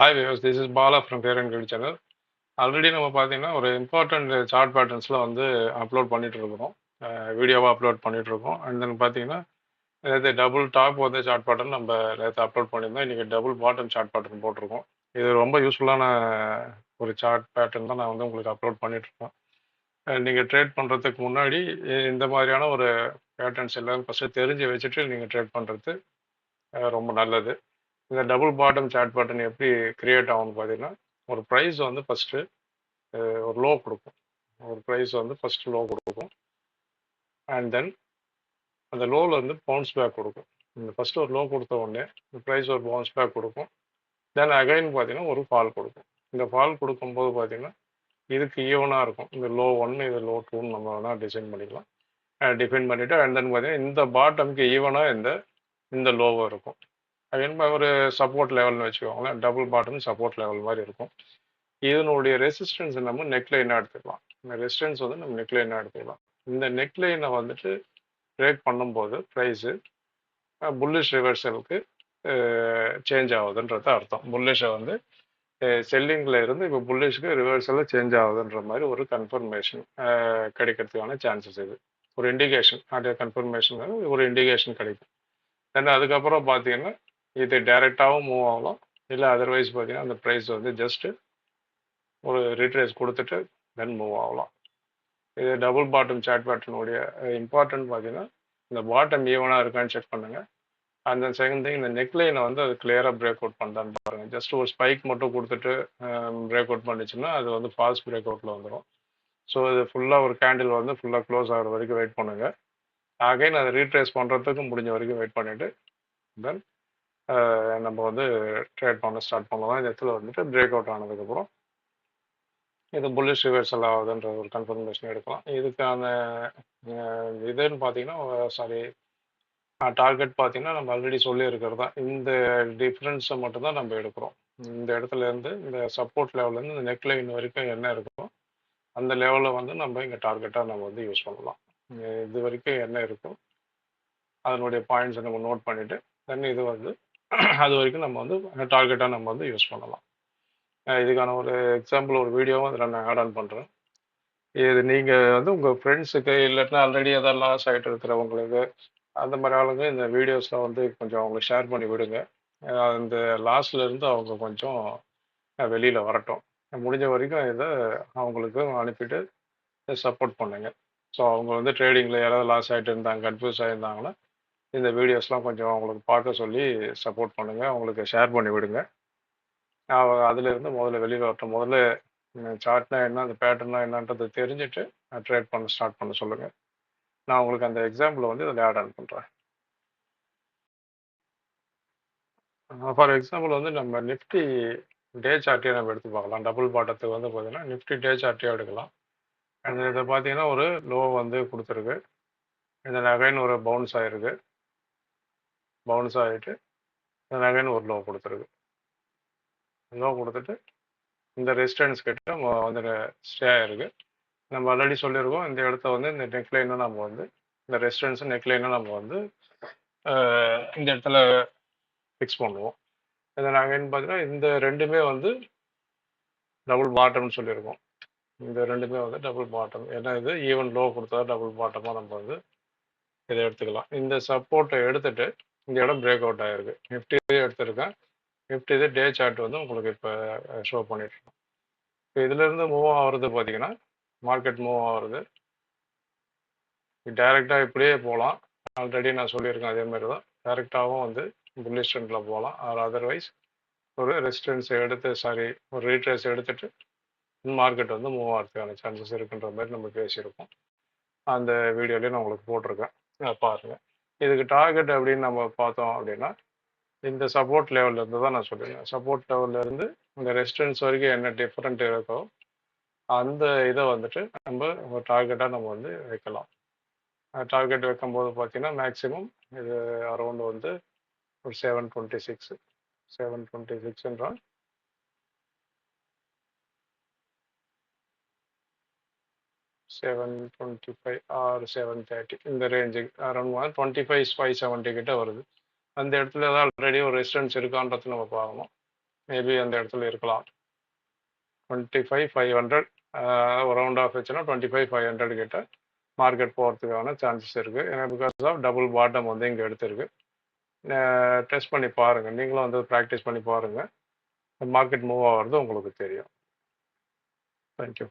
Hi viewers, this is Bala from Fair and Good channel. Already நம்ம பார்த்தீங்கன்னா ஒரு important chart பேட்டர்ன்ஸ்லாம் வந்து upload பண்ணிட்டு இருக்கிறோம். வீடியோவாக அப்லோட் பண்ணிட்டு இருக்கோம். அண்ட் தென் பார்த்தீங்கன்னா நேற்று டபுள் டாப் வந்து சார்ட் பேட்டர்ன் நம்ம நேற்று அப்லோட் பண்ணியிருந்தோம். இன்றைக்கி டபுள் பாட்டம் சார்ட் பேட்டர்ன் போட்டிருக்கோம். இது ரொம்ப யூஸ்ஃபுல்லான ஒரு சார்ட் பேட்டர்ன் தான் நான் வந்து உங்களுக்கு அப்லோட் பண்ணிட்டு இருக்கோம். நீங்கள் ட்ரேட் பண்ணுறதுக்கு முன்னாடி இந்த மாதிரியான ஒரு பேட்டர்ன்ஸ் எல்லாம் ஃபஸ்ட்டு தெரிஞ்சு வச்சுட்டு நீங்கள் ட்ரேட் பண்ணுறது ரொம்ப நல்லது. இந்த டபுள் பாட்டம் சார்ட் பேட்டர்ன் எப்படி கிரியேட் ஆகும்னு பார்த்தீங்கன்னா ஒரு ப்ரைஸ் வந்து ஃபஸ்ட்டு ஒரு லோ கொடுக்கும். ஒரு ப்ரைஸ் வந்து ஃபஸ்ட்டு லோ கொடுக்கும். அண்ட் தென் அந்த லோவில் வந்து பவுன்ஸ் பேக் கொடுக்கும். இந்த ஃபஸ்ட்டு ஒரு லோ கொடுத்த உடனே இந்த ப்ரைஸ் ஒரு பவுன்ஸ் பேக் கொடுக்கும். தென் அகைன் பார்த்தீங்கன்னா ஒரு ஃபால் கொடுக்கும். இந்த ஃபால் கொடுக்கும்போது பார்த்தீங்கன்னா இதுக்கு ஈவனாக இருக்கும். இந்த லோ ஒன்று இது லோ டூன்னு நம்ம வேணால் டிசைன் பண்ணிக்கலாம். டிஃபைன் பண்ணிவிட்டு அண்ட் தென் பார்த்தீங்கன்னா இந்த பாட்டமுக்கு ஈவனாக இந்த லோவாக இருக்கும். அகைன் ஒரு சப்போர்ட் லெவல்னு வச்சுக்கோங்களேன். டபுள் பாட்டம் சப்போர்ட் லெவல் மாதிரி இருக்கும். இதனுடைய ரெசிஸ்டன்ஸ் நம்ம நெக்லைனாக எடுத்துக்கலாம். இந்த ரெசிஸ்டன்ஸ் வந்து நம்ம நெக்லைனாக எடுத்துக்கலாம். இந்த நெக்லைனை வந்துட்டு பிரேக் பண்ணும்போது ப்ரைஸு புல்லிஷ் ரிவர்சலுக்கு சேஞ்ச் ஆகுதுன்றது அர்த்தம். புல்லிஷை வந்து செல்லிங்கில் இருந்து இப்போ புல்லிஷ்க்கு ரிவர்சலில் சேஞ்ச் ஆகுதுன்ற மாதிரி ஒரு கன்ஃபர்மேஷன் கிடைக்கிறதுக்கான சான்சஸ் இது. ஒரு இண்டிகேஷன், அது கன்ஃபர்மேஷன் ஒரு இண்டிகேஷன் கிடைக்கும். தென் அதுக்கப்புறம் பார்த்தீங்கன்னா இது டைரெக்டாகவும் மூவ் ஆகலாம். இல்லை அதர்வைஸ் பார்த்தீங்கன்னா அந்த ப்ரைஸ் வந்து ஜஸ்ட்டு ஒரு ரீட்ரேஸ் கொடுத்துட்டு தென் மூவ் ஆகலாம். இது டபுள் பாட்டம் சார்ட் பேட்டர்னுடைய இம்பார்ட்டன்ட் பார்த்தீங்கன்னா இந்த பாட்டம் ஈவனாக இருக்கான்னு செக் பண்ணுங்கள். அந்த செகண்ட் திங் இந்த நெக்லைனை வந்து அது கிளியராக பிரேக் அவுட் பண்ணுதான்னு பாருங்கள். ஜஸ்ட் ஒரு ஸ்பைக் மட்டும் கொடுத்துட்டு பிரேக் அவுட் பண்ணிச்சுன்னா அது வந்து ஃபால்ஸ் பிரேக் அவுட்டில் வந்துடும். ஸோ இது ஃபுல்லாக ஒரு கேண்டில் வந்து ஃபுல்லாக க்ளோஸ் ஆகிற வரைக்கும் வெயிட் பண்ணுங்கள். அகைன் அதை ரீட்ரேஸ் பண்ணுறதுக்கு முடிஞ்ச வரைக்கும் வெயிட் பண்ணிவிட்டு தென் நம்ம வந்து ட்ரேட் பண்ண ஸ்டார்ட் பண்ணலாம். இந்த இடத்துல வந்துட்டு பிரேக் அவுட் ஆனதுக்கப்புறம் இது புல்லிஷ் ரிவர்சல் ஆகுதுன்ற ஒரு கன்ஃபர்மேஷன் எடுக்கலாம். இதுக்கான இதுன்னு பார்த்தீங்கன்னா சாரி டார்கெட் பார்த்தீங்கன்னா நம்ம ஆல்ரெடி சொல்லியிருக்கிறது தான். இந்த டிஃப்ரென்ஸை மட்டும்தான் நம்ம எடுக்கிறோம். இந்த இடத்துல இருந்து இந்த சப்போர்ட் லெவல்லேருந்து இந்த நெக் லைன் வரைக்கும் என்ன இருக்கோ அந்த லெவலில் வந்து நம்ம இங்கே டார்கெட்டாக நம்ம வந்து யூஸ் பண்ணலாம். இது வரைக்கும் என்ன இருக்கும் அதனுடைய பாயிண்ட்ஸை நம்ம நோட் பண்ணிவிட்டு தென் இது வந்து அது வரைக்கும் நம்ம வந்து டார்கெட்டாக நம்ம வந்து யூஸ் பண்ணலாம். இதுக்கான ஒரு எக்ஸாம்பிள் ஒரு வீடியோவும் அதில் நான் ஆட் ஆன் பண்ணுறேன். இது நீங்கள் வந்து உங்கள் ஃப்ரெண்ட்ஸுக்கு இல்லாட்டினா ஆல்ரெடி எதாவது லாஸ் ஆகிட்டு இருக்கிறவங்களுக்கு அந்த மாதிரி ஆளுங்க இந்த வீடியோஸ்லாம் வந்து கொஞ்சம் அவங்களுக்கு ஷேர் பண்ணி விடுங்க. அந்த லாஸ்லேருந்து அவங்க கொஞ்சம் வெளியில் வரட்டும். முடிஞ்ச வரைக்கும் இதை அவங்களுக்கு அனுப்பிட்டு சப்போர்ட் பண்ணுங்க. ஸோ அவங்க வந்து ட்ரேடிங்கில் யாராவது லாஸ் ஆகிட்டு இருந்தாங்க, கன்ஃபியூஸ் ஆகியிருந்தாங்கன்னா இந்த வீடியோஸ்லாம் கொஞ்சம் அவங்களுக்கு பார்க்க சொல்லி சப்போர்ட் பண்ணுங்கள், அவங்களுக்கு ஷேர் பண்ணி விடுங்க. அதுலேருந்து முதல்ல வெளியில் வரட்டும். முதல்ல சார்ட்னா என்ன, அந்த பேட்டர்னா என்னன்றது தெரிஞ்சுட்டு ட்ரேட் பண்ண ஸ்டார்ட் பண்ண சொல்லுங்கள். நான் உங்களுக்கு அந்த எக்ஸாம்பிளை வந்து இதில் ஆட் ஆன் பண்ணுறேன். ஃபார் எக்ஸாம்பிள் வந்து நம்ம நிஃப்டி டே சார்ட்டே நம்ம எடுத்து பார்க்கலாம். டபுள் பாட்டத்துக்கு வந்து பார்த்தீங்கன்னா நிஃப்டி டே சார்ட்டே எடுக்கலாம். அண்ட் இதை பார்த்தீங்கன்னா ஒரு லோ வந்து கொடுத்துருக்கு. இந்த நகைன்னு ஒரு பவுன்ஸ் ஆகிருக்கு. பவுன்ஸ் ஆகிட்டு இந்த நகைன்னு ஒரு லோ கொடுத்துருக்கு. லோ கொடுத்துட்டு இந்த ரெசிஸ்டன்ஸ் கிட்ட வந்து ஸ்டே ஆகிருக்கு. நம்ம ஆல்ரெடி சொல்லியிருக்கோம் இந்த இடத்த வந்து இந்த நெக்லைனை நம்ம வந்து இந்த ரெசிஸ்டன்ஸ் நெக்லைனை நம்ம வந்து இந்த இடத்துல ஃபிக்ஸ் பண்ணுவோம். இதை நாங்கள் என்ன பார்த்தீங்கன்னா இந்த ரெண்டுமே வந்து டபுள் பாட்டம்னு சொல்லியிருக்கோம். இந்த ரெண்டுமே வந்து டபுள் பாட்டம். ஏன்னா இது ஈவன் லோ கொடுத்தா டபுள் பாட்டமாக நம்ம வந்து இதை எடுத்துக்கலாம். இந்த சப்போர்ட்டை எடுத்துட்டு இந்த இடம் பிரேக் அவுட் ஆகிருக்கு. நிஃப்டி எடுத்திருக்கேன். நிஃப்டி இது டே சார்ட் வந்து உங்களுக்கு இப்போ ஷோ பண்ணிட்டுருக்கோம். இப்போ இதுலேருந்து மூவ் ஆகிறது பார்த்தீங்கன்னா மார்க்கெட் மூவ் ஆகிறது டைரெக்டாக இப்படியே போகலாம். ஆல்ரெடி நான் சொல்லியிருக்கேன் அதே மாதிரி தான். டைரெக்டாகவும் வந்து புல்லிஷ் ட்ரெண்டில் போகலாம். ஆர் அதர்வைஸ் ஒரு ரெசிஸ்டன்ஸை எடுத்து ஒரு ரீட்ரேஸ் எடுத்துட்டு மார்க்கெட் வந்து மூவ் ஆகிறதுக்கான சான்சஸ் இருக்குன்ற மாதிரி நம்ம பேசியிருக்கோம். அந்த வீடியோலேயே நான் உங்களுக்கு போட்டிருக்கேன், பாருங்கள். இதுக்கு டார்கெட் அப்படின்னு நம்ம பார்த்தோம் அப்படின்னா இந்த சப்போர்ட் லெவல்லேருந்து தான் நான் சொல்லியிருக்கேன். சப்போர்ட் லெவல்லேருந்து இந்த ரெசிஸ்டன்ஸ் வரைக்கும் என்ன டிஃப்ரெண்ட் இருக்கோ அந்த இதை வந்துட்டு நம்ம ஒரு டார்கெட்டாக நம்ம வந்து வைக்கலாம். டார்கெட் வைக்கும்போது பார்த்தீங்கன்னா மேக்ஸிமம் இது அரௌண்ட் வந்து ஒரு 726 726 725 ஆர் 730 இந்த ரேஞ்சு அரௌண்ட் 25,570 கிட்ட வருது. அந்த இடத்துல தான் ஆல்ரெடி ஒரு ரெசிஸ்டன்ஸ் இருக்கான்றது நம்ம பார்க்கணும். மேபி அந்த இடத்துல இருக்கலாம். 25,500 ஒரு ரவுண்ட் ஆஃப் வச்சுன்னா 25,500 கிட்ட மார்க்கெட் போகிறதுக்கான சான்சஸ் இருக்குது. ஏன்னா பிகாஸ் ஆஃப் டபுள் பாட்டம் வந்து இங்கே எடுத்திருக்கு. டெஸ்ட் பண்ணி பாருங்கள், நீங்களும் வந்து ப்ராக்டிஸ் பண்ணி பாருங்கள். மார்க்கெட் மூவ் ஆகிறது உங்களுக்கு தெரியும். தேங்க்யூ.